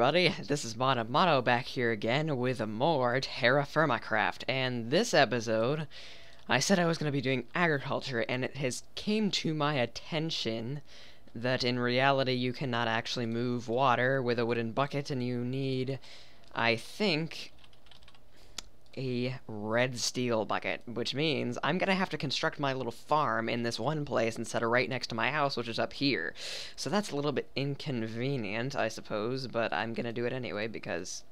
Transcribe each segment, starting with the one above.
everybody, this is Mono back here again with more TerraFirmaCraft, and this episode, I said I was going to be doing agriculture, and it has came to my attention that in reality you cannot actually move water with a wooden bucket, and you need, I think, a red steel bucket, which means I'm gonna have to construct my little farm in this one place instead of right next to my house, which is up here. So that's a little bit inconvenient, I suppose, but I'm gonna do it anyway because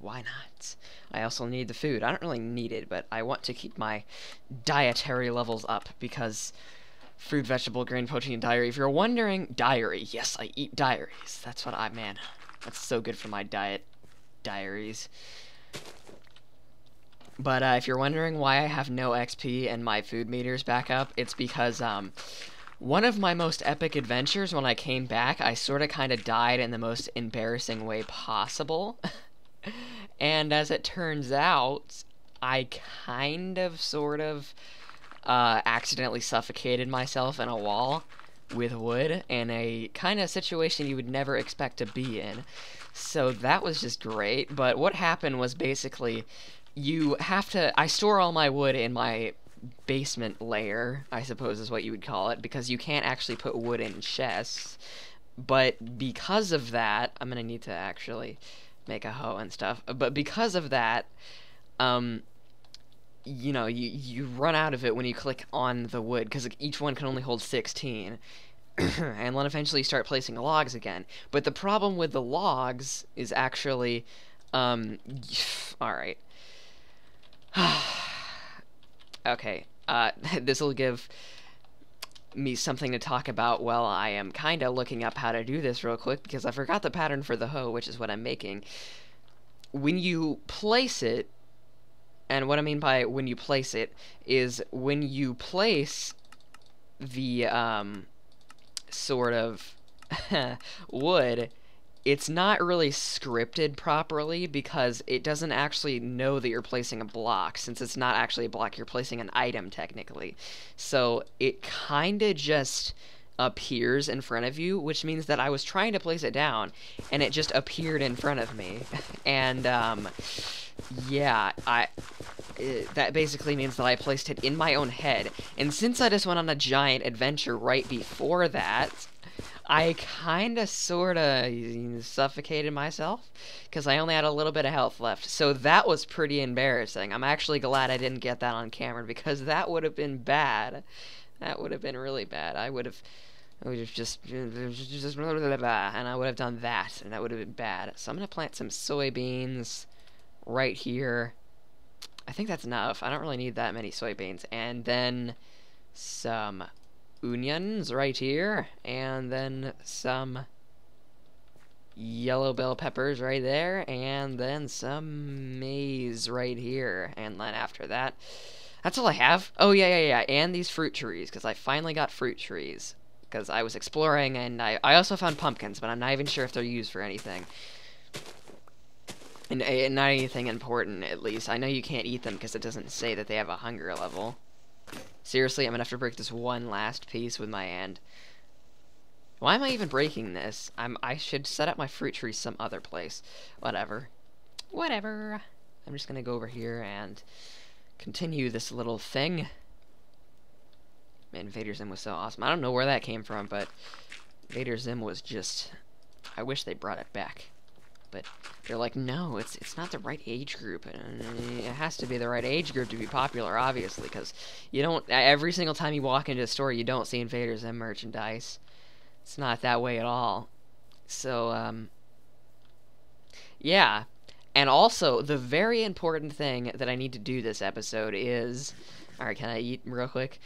why not? I also need the food. I don't really need it, but I want to keep my dietary levels up because fruit, vegetable, grain, protein, dairy. If you're wondering, dairy. Yes, I eat dairies. That's what man, that's so good for my diet. Dairies. But if you're wondering why I have no XP and my food meter's back up, it's because one of my most epic adventures, when I came back, I sort of kind of died in the most embarrassing way possible. And as it turns out, I kind of, sort of, accidentally suffocated myself in a wall with wood in a kind of situation you would never expect to be in. So that was just great, but what happened was basically you have to, I store all my wood in my basement layer, I suppose is what you would call it, because you can't actually put wood in chests. But because of that, I'm gonna need to actually make a hoe and stuff, but because of that, you know, you run out of it when you click on the wood, because each one can only hold 16. And then eventually you start placing logs again. But the problem with the logs is actually, alright. Okay, this will give me something to talk about while I am kind of looking up how to do this real quick, because I forgot the pattern for the hoe, which is what I'm making. When you place it, and what I mean by when you place it, is when you place the, sort of wood, it's not really scripted properly because it doesn't actually know that you're placing a block, since it's not actually a block, you're placing an item technically. So it kinda just appears in front of you, which means that I was trying to place it down and it just appeared in front of me. And yeah, that basically means that I placed it in my own head. And since I just went on a giant adventure right before that, I kinda sorta suffocated myself because I only had a little bit of health left. So that was pretty embarrassing. I'm actually glad I didn't get that on camera because that would have been bad. That would have been really bad. I would have just and I would have done that, and that would have been bad. So I'm gonna plant some soybeans right here. I think that's enough. I don't really need that many soybeans. And then some onions right here, and then some yellow bell peppers right there, and then some maize right here. And then after that, that's all I have. Oh yeah, and these fruit trees, because I finally got fruit trees, because I was exploring, and I also found pumpkins, but I'm not even sure if they're used for anything. And not anything important, at least. I know you can't eat them because it doesn't say that they have a hunger level. Seriously, I'm gonna have to break this one last piece with my hand. Why am I even breaking this? I should set up my fruit tree some other place. Whatever. Whatever. I'm just gonna go over here and continue this little thing. Man, Invader Zim was so awesome. I don't know where that came from, but Invader Zim was just... I wish they brought it back. But they're like, no, it's not the right age group. And it has to be the right age group to be popular, obviously, because you don't, every single time you walk into a store, you don't see Invader Zim merchandise. It's not that way at all. So, yeah. And also, the very important thing that I need to do this episode is, alright, can I eat real quick?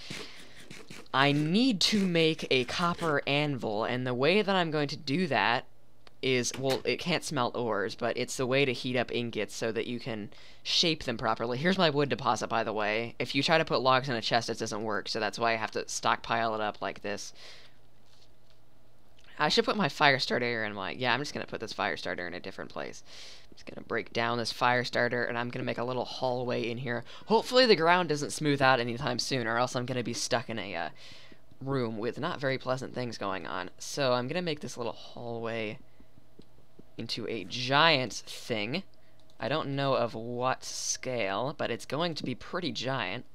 I need to make a copper anvil, and the way that I'm going to do that is, well, it can't smelt ores, but it's the way to heat up ingots so that you can shape them properly. Here's my wood deposit, by the way. If you try to put logs in a chest, it doesn't work, so that's why I have to stockpile it up like this. I should put my fire starter in my... Yeah, I'm just going to put this fire starter in a different place. I'm just going to break down this fire starter, and I'm going to make a little hallway in here. Hopefully the ground doesn't smooth out anytime soon, or else I'm going to be stuck in a room with not very pleasant things going on. So I'm going to make this little hallway into a giant thing. I don't know of what scale, but it's going to be pretty giant.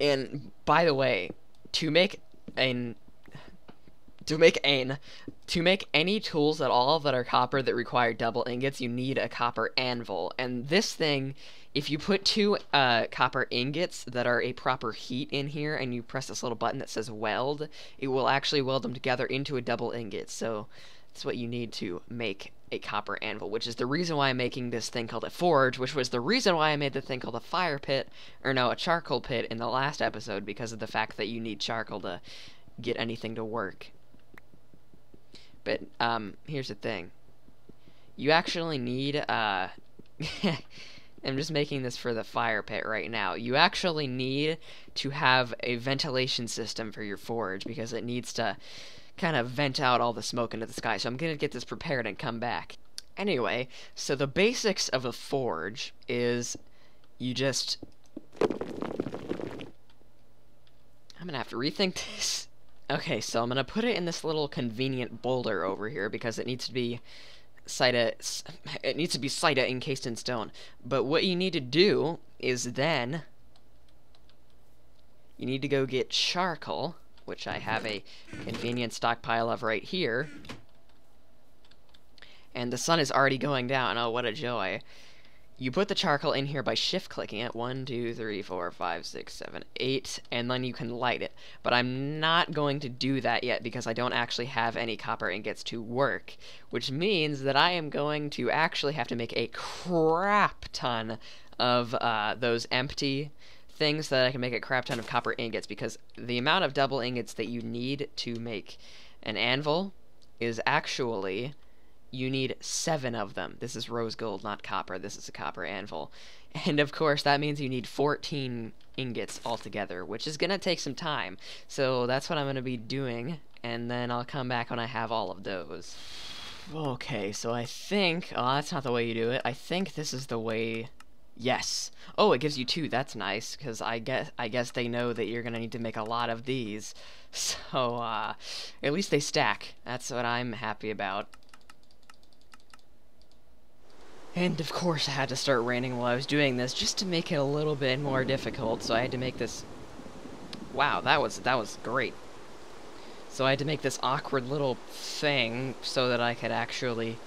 And by the way, to make any tools at all that are copper that require double ingots, you need a copper anvil. And this thing, if you put 2 copper ingots that are a proper heat in here, and you press this little button that says weld, it will actually weld them together into a double ingot. So that's what you need to make a copper anvil, which is the reason why I'm making this thing called a forge, which was the reason why I made the thing called a fire pit, or no, a charcoal pit in the last episode, because of the fact that you need charcoal to get anything to work. But, here's the thing. You actually need, I'm just making this for the fire pit right now. You actually need to have a ventilation system for your forge, because it needs to kind of vent out all the smoke into the sky. So I'm gonna get this prepared and come back. Anyway, so the basics of a forge is you just... I'm gonna have to rethink this. Okay, so I'm gonna put it in this little convenient boulder over here because it needs to be cider encased in stone. But what you need to do is then you need to go get charcoal, which I have a convenient stockpile of right here. And the sun is already going down. Oh, what a joy. You put the charcoal in here by shift-clicking it. 1, 2, 3, 4, 5, 6, 7, 8, and then you can light it. But I'm not going to do that yet because I don't actually have any copper ingots to work, which means that I am going to actually have to make a crap ton of those empty things so that I can make a crap ton of copper ingots, because the amount of double ingots that you need to make an anvil is actually... you need 7 of them. This is rose gold, not copper. This is a copper anvil. And of course, that means you need 14 ingots altogether, which is going to take some time. So that's what I'm going to be doing, and then I'll come back when I have all of those. Okay, so I think... oh, that's not the way you do it. I think this is the way... yes. Oh, it gives you 2. That's nice, because I guess they know that you're going to need to make a lot of these. So, at least they stack. That's what I'm happy about. And of course I had to start raining while I was doing this just to make it a little bit more difficult, so I had to make this... wow, that was great. So I had to make this awkward little thing so that I could actually...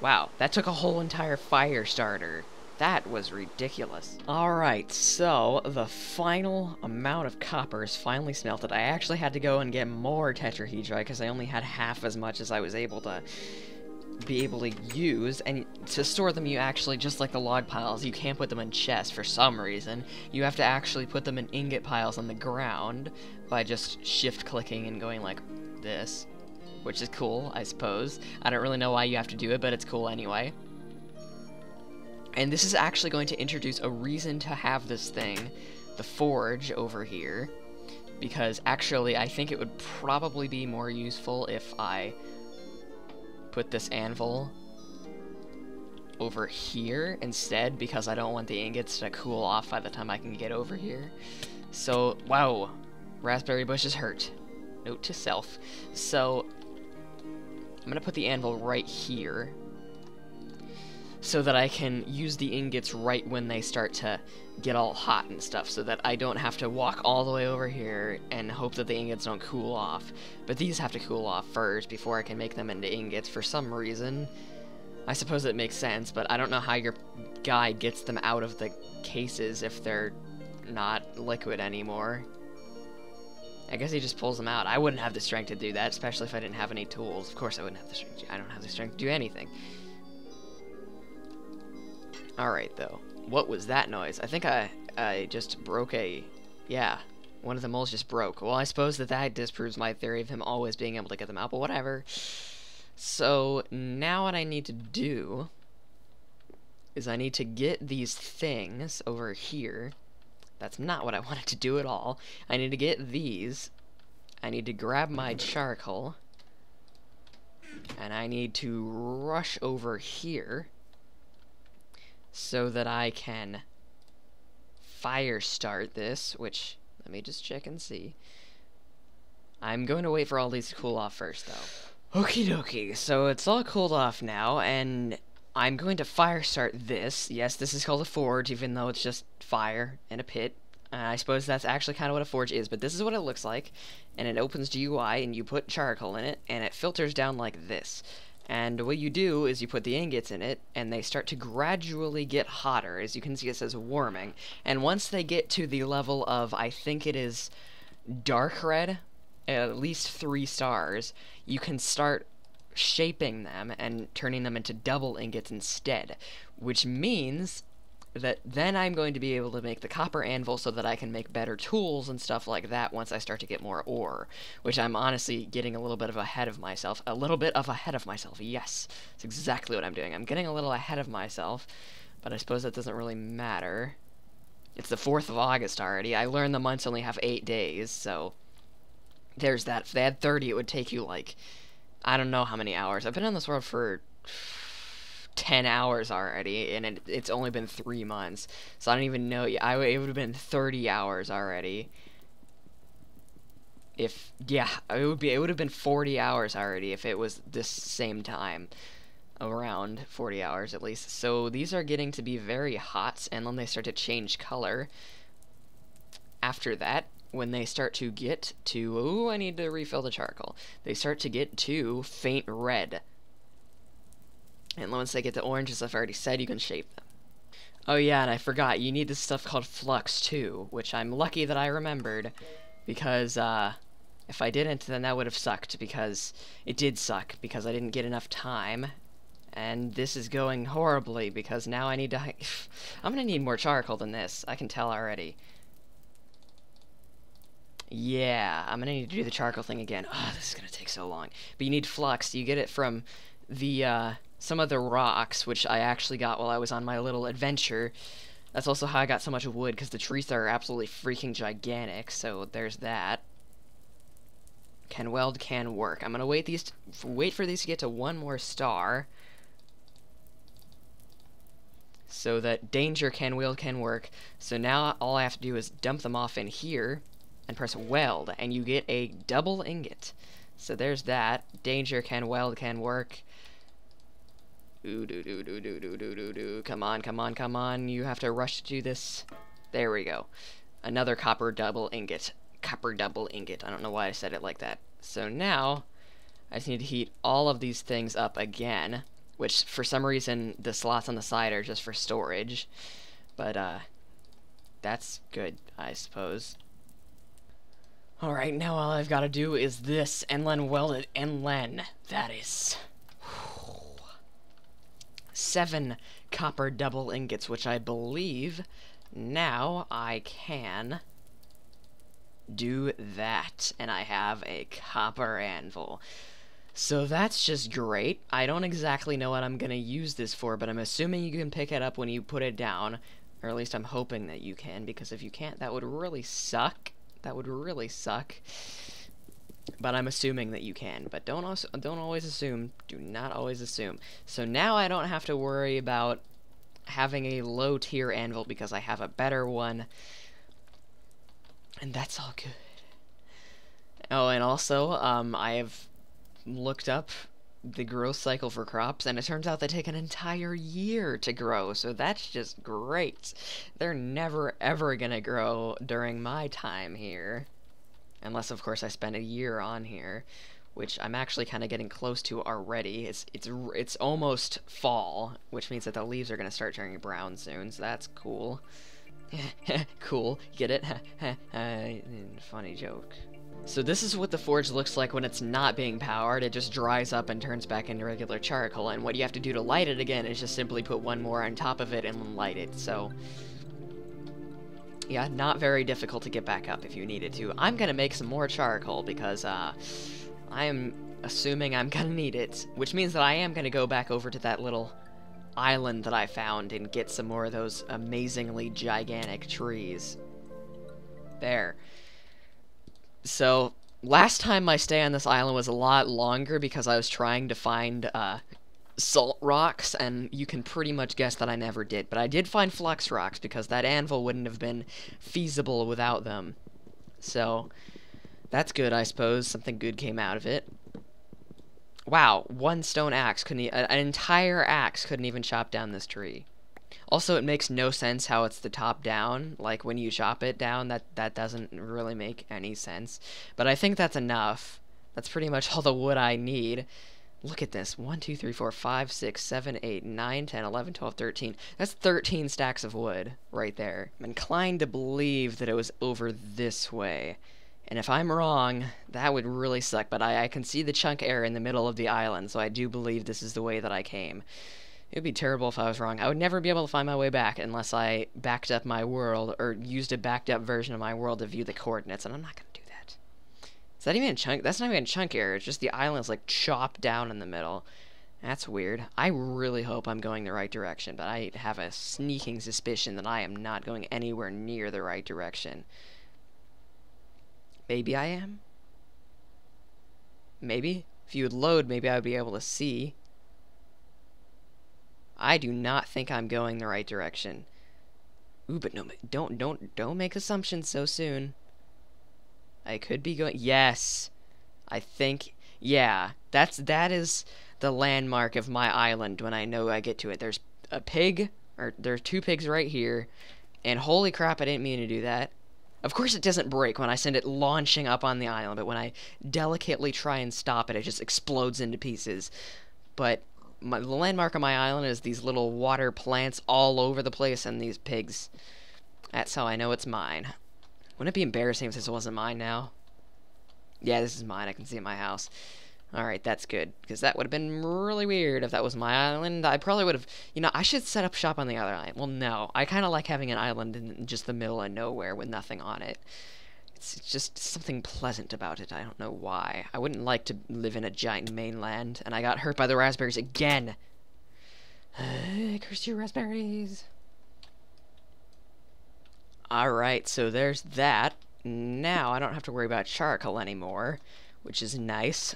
wow, that took a whole entire fire starter. That was ridiculous. Alright, so the final amount of copper is finally smelted. I actually had to go and get more tetrahedrite because I only had half as much as I was able to use, and to store them you actually, just like the log piles, you can't put them in chests for some reason. You have to actually put them in ingot piles on the ground by just shift-clicking and going like this, which is cool, I suppose. I don't really know why you have to do it, but it's cool anyway. And this is actually going to introduce a reason to have this thing, the forge, over here, because actually I think it would probably be more useful if I put this anvil over here instead, because I don't want the ingots to cool off by the time I can get over here. So, wow, raspberry bushes hurt. Note to self. So, I'm gonna put the anvil right here so that I can use the ingots right when they start to get all hot and stuff, so that I don't have to walk all the way over here and hope that the ingots don't cool off. But these have to cool off first before I can make them into ingots for some reason. I suppose it makes sense, but I don't know how your guy gets them out of the cases if they're not liquid anymore. I guess he just pulls them out. I wouldn't have the strength to do that, especially if I didn't have any tools. Of course I wouldn't have the strength. I don't have the strength to do anything. Alright, though. What was that noise? I think I just broke a... yeah, one of the moles just broke. Well, I suppose that disproves my theory of him always being able to get them out, but whatever. So, now what I need to do is I need to get these things over here. That's not what I wanted to do at all. I need to get these. I need to grab my charcoal. And I need to rush over here so that I can fire start this, which, let me just check and see. I'm going to wait for all these to cool off first, though. Okie dokie, so it's all cooled off now, and I'm going to fire start this. Yes, this is called a forge, even though it's just fire in a pit. I suppose that's actually kind of what a forge is, but this is what it looks like. And it opens GUI, and you put charcoal in it, and it filters down like this. And what you do is you put the ingots in it, and they start to gradually get hotter. As you can see, it says warming. And once they get to the level of, I think it is dark red, at least 3 stars, you can start shaping them and turning them into double ingots instead, which means that then I'm going to be able to make the copper anvil so that I can make better tools and stuff like that once I start to get more ore, which I'm honestly getting a little bit of ahead of myself. A little bit of ahead of myself, yes. That's exactly what I'm doing. I'm getting a little ahead of myself, but I suppose that doesn't really matter. It's the 4th of August already. I learned the months only have 8 days, so there's that. If they had 30, it would take you, like, I don't know how many hours. I've been in this world for 10 hours already, and it's only been 3 months. So I don't even know. It would have been 30 hours already. Yeah, it would have been 40 hours already if it was this same time. Around 40 hours at least. So these are getting to be very hot, and then they start to change color. After that, when they start to get to, ooh, I need to refill the charcoal. They start to get to faint red. And once they get to orange, as I've already said, you can shape them. Oh yeah, and I forgot, you need this stuff called flux too, which I'm lucky that I remembered, because if I didn't, then that would have sucked, because it did suck, because I didn't get enough time. And this is going horribly, because now I need to... I'm gonna need more charcoal than this, I can tell already. Yeah, I'm gonna need to do the charcoal thing again. Oh, this is gonna take so long. But you need flux. You get it from the, some of the rocks, which I actually got while I was on my little adventure. That's also how I got so much wood, because the trees are absolutely freaking gigantic, so there's that. Can weld, can work. I'm gonna wait for these to get to 1 more star, so that danger, can weld, can work. So now all I have to do is dump them off in here, and press weld, and you get a double ingot. So there's that. Danger, can weld, can work. Ooh, do. Come on, come on, come on. You have to rush to do this. There we go. Another copper double ingot. Copper double ingot. I don't know why I said it like that. So now, I just need to heat all of these things up again, which for some reason the slots on the side are just for storage. But, that's good, I suppose. Alright, now all I've got to do is this, and then weld it, and then, that is 7 copper double ingots, which I believe now I can do that, and I have a copper anvil. So that's just great. I don't exactly know what I'm going to use this for, but I'm assuming you can pick it up when you put it down, or at least I'm hoping that you can, because if you can't, that would really suck. That would really suck. But I'm assuming that you can. But don't always assume. Do not always assume. So now I don't have to worry about having a low tier anvil because I have a better one. And that's all good. Oh, and also, I have looked up the growth cycle for crops, and it turns out they take an entire year to grow, so that's just great. They're never ever gonna grow during my time here, unless of course I spend a year on here, which I'm actually kind of getting close to already. It's almost fall, which means that the leaves are gonna start turning brown soon, so that's cool. Cool, get it? Funny joke. So this is what the forge looks like when it's not being powered. It just dries up and turns back into regular charcoal, and what you have to do to light it again is just simply put 1 more on top of it and then light it. So yeah, not very difficult to get back up if you needed to. I'm gonna make some more charcoal because I am assuming I'm gonna need it, which means that I am gonna go back over to that little island that I found and get some more of those amazingly gigantic trees. There. So, last time my stay on this island was a lot longer because I was trying to find salt rocks, and you can pretty much guess that I never did. But I did find flux rocks because that anvil wouldn't have been feasible without them. So, that's good, I suppose. Something good came out of it. Wow, one stone axe couldn't an entire axe couldn't even chop down this tree. Also, it makes no sense how it's the top down. Like, when you chop it down, that doesn't really make any sense. But I think that's enough. That's pretty much all the wood I need. Look at this. 1, 2, 3, 4, 5, 6, 7, 8, 9, 10, 11, 12, 13. That's 13 stacks of wood right there. I'm inclined to believe that it was over this way. And if I'm wrong, that would really suck. But I can see the chunk error in the middle of the island, so I do believe this is the way that I came. It would be terrible if I was wrong. I would never be able to find my way back unless I backed up my world, or used a backed up version of my world to view the coordinates, and I'm not going to do that. Is that even a chunk? That's not even a chunk error. It's just the island's like chopped down in the middle. That's weird. I really hope I'm going the right direction, but I have a sneaking suspicion that I am not going anywhere near the right direction. Maybe I am? Maybe? If you would load, maybe I would be able to see. I do not think I'm going the right direction. Ooh, but no, don't make assumptions so soon. I could be going. Yes, I think. Yeah, that is the landmark of my island. When I know I get to it, there's a pig, or there's 2 pigs right here, and holy crap, I didn't mean to do that. Of course, it doesn't break when I send it launching up on the island, but when I delicately try and stop it, it just explodes into pieces. But the landmark on my island is these little water plants all over the place and these pigs. That's how I know it's mine. Wouldn't it be embarrassing if this wasn't mine now? Yeah, this is mine. I can see it in my house. Alright, that's good. Because that would have been really weird if that was my island. I probably would have... You know, I should set up shop on the other island. Well, no. I kind of like having an island in just the middle of nowhere with nothing on it. It's just something pleasant about it. I don't know why. I wouldn't like to live in a giant mainland. And I got hurt by the raspberries again. Curse you, raspberries. Alright, so there's that. Now I don't have to worry about charcoal anymore, which is nice.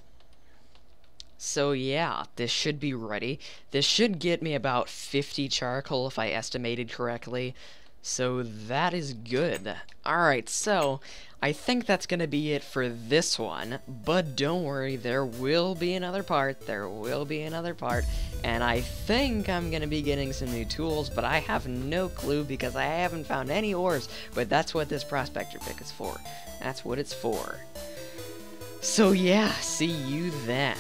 So yeah, this should be ready. This should get me about 50 charcoal if I estimated correctly. So that is good. Alright, so I think that's going to be it for this one. But don't worry, there will be another part. There will be another part. And I think I'm going to be getting some new tools, but I have no clue because I haven't found any ores. But that's what this prospector pick is for. That's what it's for. So yeah, see you then.